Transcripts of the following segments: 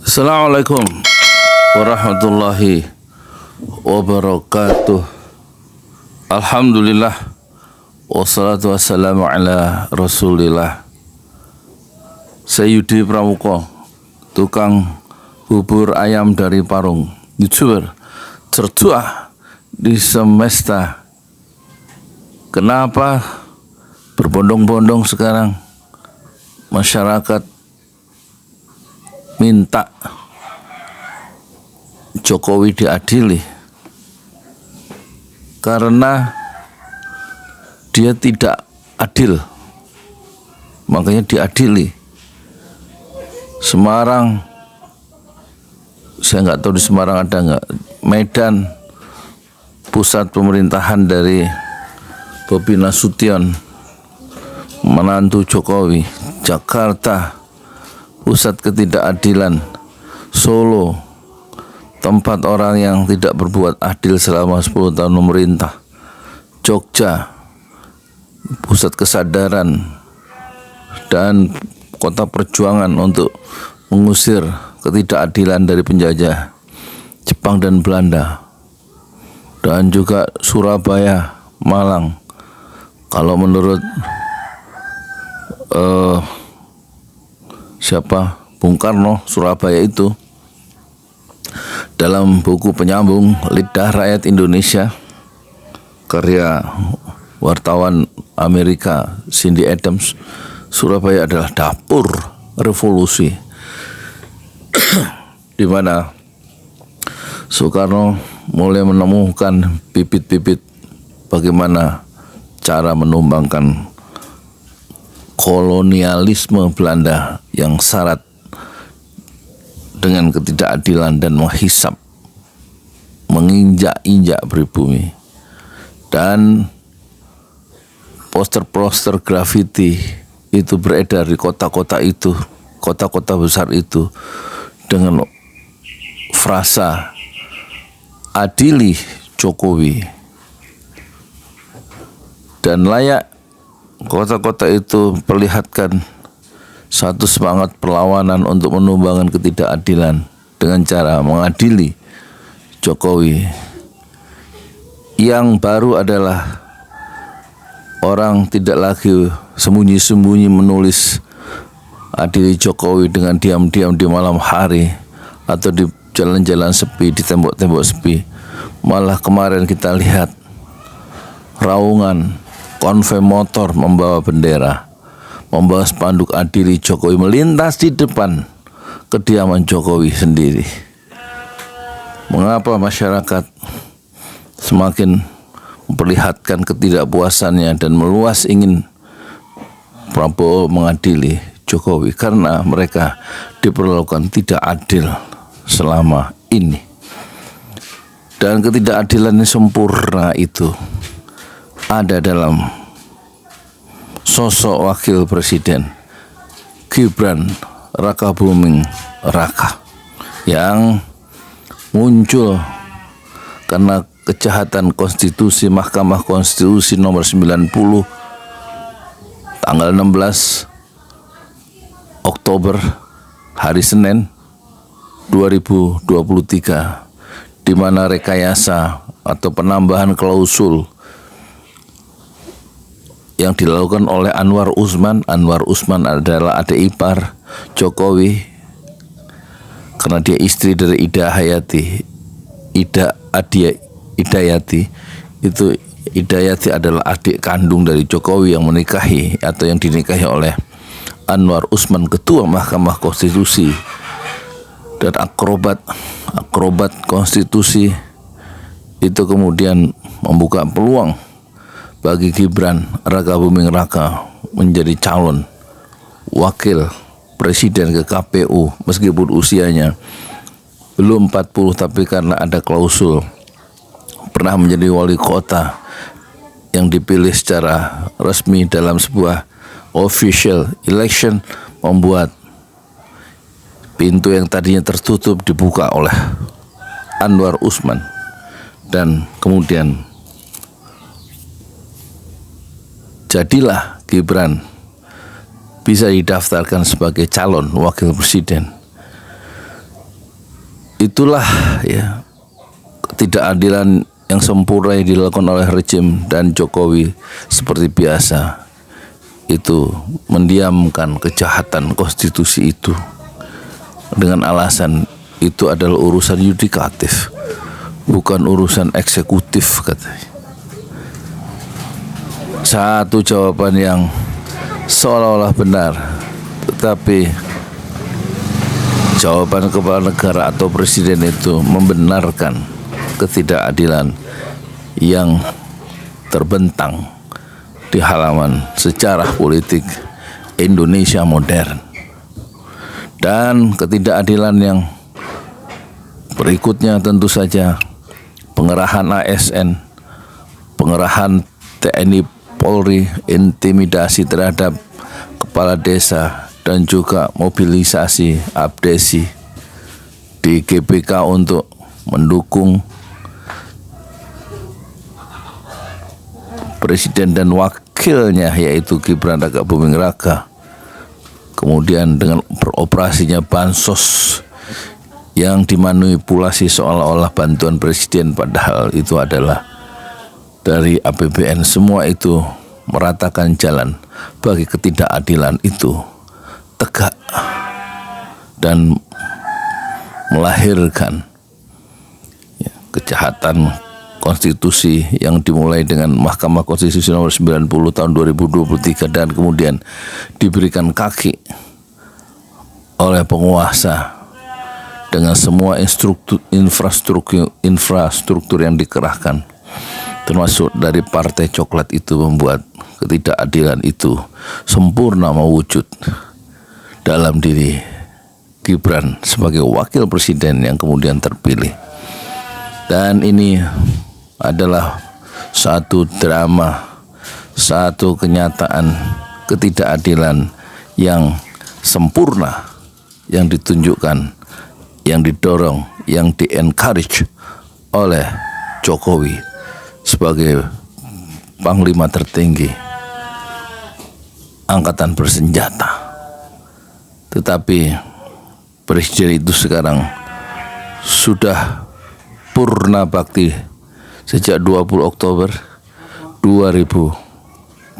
Assalamualaikum warahmatullahi wabarakatuh. Alhamdulillah, wassalatu wassalamu ala rasulillah. Sayyidi Pramuko, tukang bubur ayam dari Parung, YouTuber tertua di semesta. Kenapa berbondong-bondong sekarang masyarakat minta Jokowi diadili? Karena dia tidak adil, makanya diadili. Semarang, saya nggak tahu di Semarang ada nggak, Medan pusat pemerintahan dari Bobi Nasution, menantu Jokowi. Jakarta pusat ketidakadilan. Solo tempat orang yang tidak berbuat adil selama 10 tahun memerintah. Jogja pusat kesadaran dan kota perjuangan untuk mengusir ketidakadilan dari penjajah Jepang dan Belanda. Dan juga Surabaya, Malang. Kalau menurut Bung Karno, Surabaya itu dalam buku penyambung Lidah Rakyat Indonesia karya wartawan Amerika Cindy Adams, Surabaya adalah dapur revolusi di mana Soekarno mulai menemukan bibit-bibit bagaimana cara menumbangkan kolonialisme Belanda yang syarat dengan ketidakadilan dan menghisap, menginjak-injak pribumi. Dan poster-poster grafiti itu beredar di kota-kota itu, kota-kota besar itu, dengan frasa adili Jokowi. Dan layak kota-kota itu perlihatkan satu semangat perlawanan untuk menumbangkan ketidakadilan dengan cara mengadili Jokowi. Yang baru adalah orang tidak lagi sembunyi-sembunyi menulis adili Jokowi dengan diam-diam di malam hari atau di jalan-jalan sepi, di tembok-tembok sepi. Malah kemarin kita lihat raungan konvoi motor membawa bendera, membawa spanduk adili Jokowi melintas di depan kediaman Jokowi sendiri. Mengapa masyarakat semakin memperlihatkan ketidakpuasannya dan meluas ingin Prabowo mengadili Jokowi? Karena mereka diperlakukan tidak adil selama ini. Dan ketidakadilan yang sempurna itu ada dalam sosok wakil presiden Gibran Rakabuming Raka yang muncul karena kejahatan konstitusi Mahkamah Konstitusi nomor 90 tanggal 16 Oktober hari Senin 2023, di mana rekayasa atau penambahan klausul yang dilakukan oleh Anwar Usman. Anwar Usman adalah adik ipar Jokowi karena dia istri dari Ida Hidayati. Itu Hidayati adalah adik kandung dari Jokowi yang menikahi atau yang dinikahi oleh Anwar Usman, ketua Mahkamah Konstitusi dan akrobat konstitusi. Itu kemudian membuka peluang bagi Gibran Rakabuming Raka menjadi calon wakil presiden ke KPU meskipun usianya belum 40, tapi karena ada klausul pernah menjadi wali kota yang dipilih secara resmi dalam sebuah official election, membuat pintu yang tadinya tertutup dibuka oleh Anwar Usman. Dan kemudian jadilah Gibran bisa didaftarkan sebagai calon wakil presiden. Itulah ya ketidakadilan yang sempurna yang dilakukan oleh rejim dan Jokowi. Seperti biasa itu mendiamkan kejahatan konstitusi itu dengan alasan itu adalah urusan yudikatif, bukan urusan eksekutif katanya. Satu jawaban yang seolah-olah benar, tetapi jawaban kepala negara atau presiden itu membenarkan ketidakadilan yang terbentang di halaman sejarah politik Indonesia modern. Dan ketidakadilan yang berikutnya tentu saja pengerahan ASN, pengerahan TNI Polri, intimidasi terhadap kepala desa, dan juga mobilisasi abdesi di GBK untuk mendukung presiden dan wakilnya yaitu Gibran Rakabuming Raka. Kemudian dengan beroperasinya bansos yang dimanipulasi seolah-olah bantuan presiden, padahal itu adalah dari APBN. Semua itu meratakan jalan bagi ketidakadilan itu tegak dan melahirkan kejahatan konstitusi yang dimulai dengan Mahkamah Konstitusi nomor 90 tahun 2023 dan kemudian diberikan kaki oleh penguasa dengan semua infrastruktur yang dikerahkan, termasuk dari Partai Coklat itu, membuat ketidakadilan itu sempurna mewujud dalam diri Gibran sebagai wakil presiden yang kemudian terpilih. Dan ini adalah satu drama, satu kenyataan ketidakadilan yang sempurna, yang ditunjukkan, yang didorong, yang di-encourage oleh Jokowi sebagai panglima tertinggi angkatan bersenjata. Tetapi presiden itu sekarang sudah purna bakti sejak 20 Oktober 2024.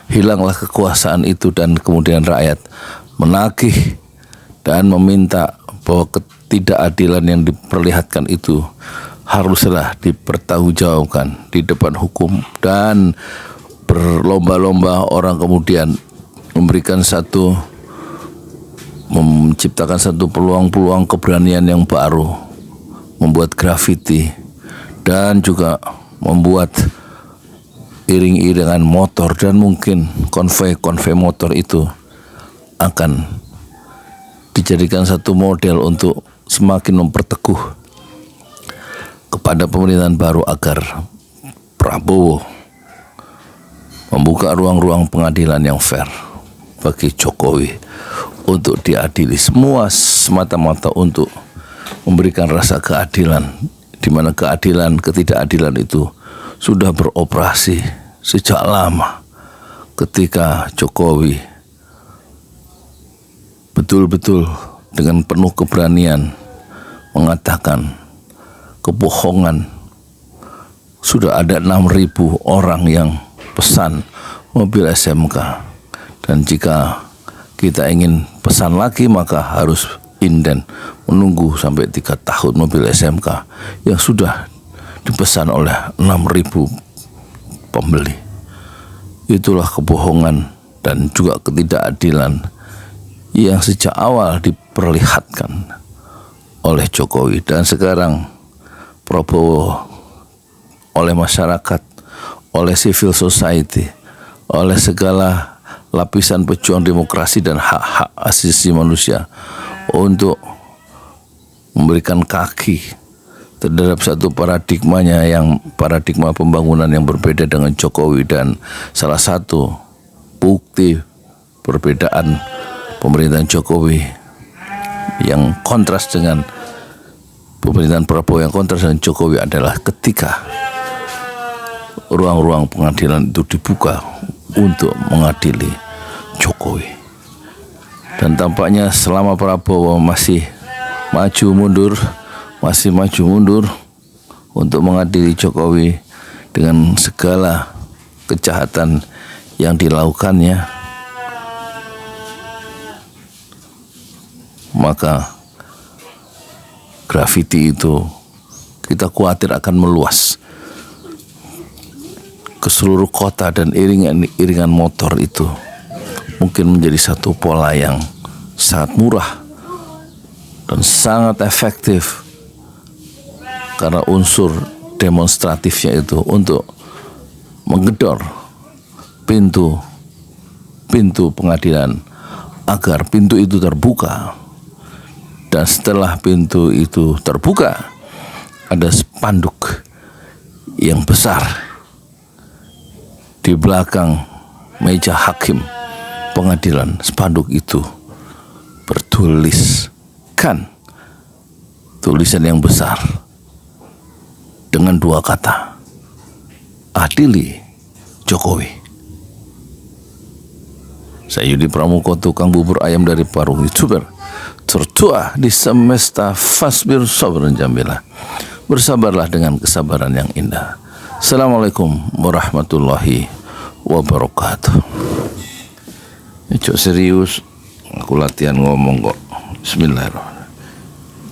Hilanglah kekuasaan itu dan kemudian rakyat menagih dan meminta bahwa ketidakadilan yang diperlihatkan itu haruslah dipertanggungjawabkan di depan hukum, dan berlomba-lomba orang kemudian menciptakan satu peluang-peluang keberanian yang baru, membuat grafiti dan juga membuat iring-iringan motor, dan mungkin konvoi motor itu akan dijadikan satu model untuk semakin memperteguh kepada pemerintahan baru agar Prabowo membuka ruang-ruang pengadilan yang fair bagi Jokowi untuk diadili, semua semata-mata untuk memberikan rasa keadilan, di mana ketidakadilan itu sudah beroperasi sejak lama ketika Jokowi betul-betul dengan penuh keberanian mengatakan kebohongan. Sudah ada 6.000 orang yang pesan mobil SMK, dan jika kita ingin pesan lagi maka harus inden menunggu sampai 3 tahun mobil SMK yang sudah dipesan oleh 6.000 pembeli. Itulah kebohongan dan juga ketidakadilan yang sejak awal diperlihatkan oleh Jokowi, dan sekarang Prabowo oleh masyarakat, oleh civil society, oleh segala lapisan pejuang demokrasi dan hak-hak asasi manusia untuk memberikan kaki terhadap satu paradigmanya, yang paradigma pembangunan yang berbeda dengan Jokowi. Dan salah satu bukti perbedaan pemerintahan Jokowi yang kontras dengan pemerintahan Prabowo yang kontras dengan Jokowi adalah ketika ruang-ruang pengadilan itu dibuka untuk mengadili Jokowi. Dan tampaknya selama Prabowo masih maju mundur untuk mengadili Jokowi dengan segala kejahatan yang dilakukannya, maka grafiti itu kita khawatir akan meluas ke seluruh kota, dan iringan motor itu mungkin menjadi satu pola yang sangat murah dan sangat efektif karena unsur demonstratifnya itu untuk menggedor pintu pengadilan agar pintu itu terbuka. Dan setelah pintu itu terbuka, ada spanduk yang besar di belakang meja hakim pengadilan. Spanduk itu bertuliskan tulisan yang besar dengan 2 kata, adili Jokowi. Saya Yudi Pramuko, tukang bubur ayam dari Parung, YouTuber tertua di semesta. Fasbir sabran jamila, bersabarlah dengan kesabaran yang indah. Assalamualaikum warahmatullahi wabarakatuh. Cok serius, aku latihan ngomong kok. Bismillahirrahmanirrahim.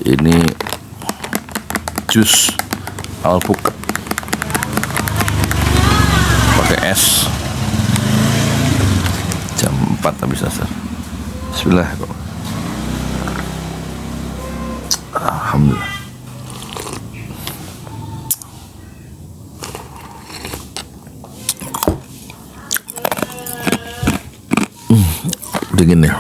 Ini jus alpukat pakai es, jam 4 habis asar. Bismillahirrahmanirrahim. Alhamdulillah. Dingin ya.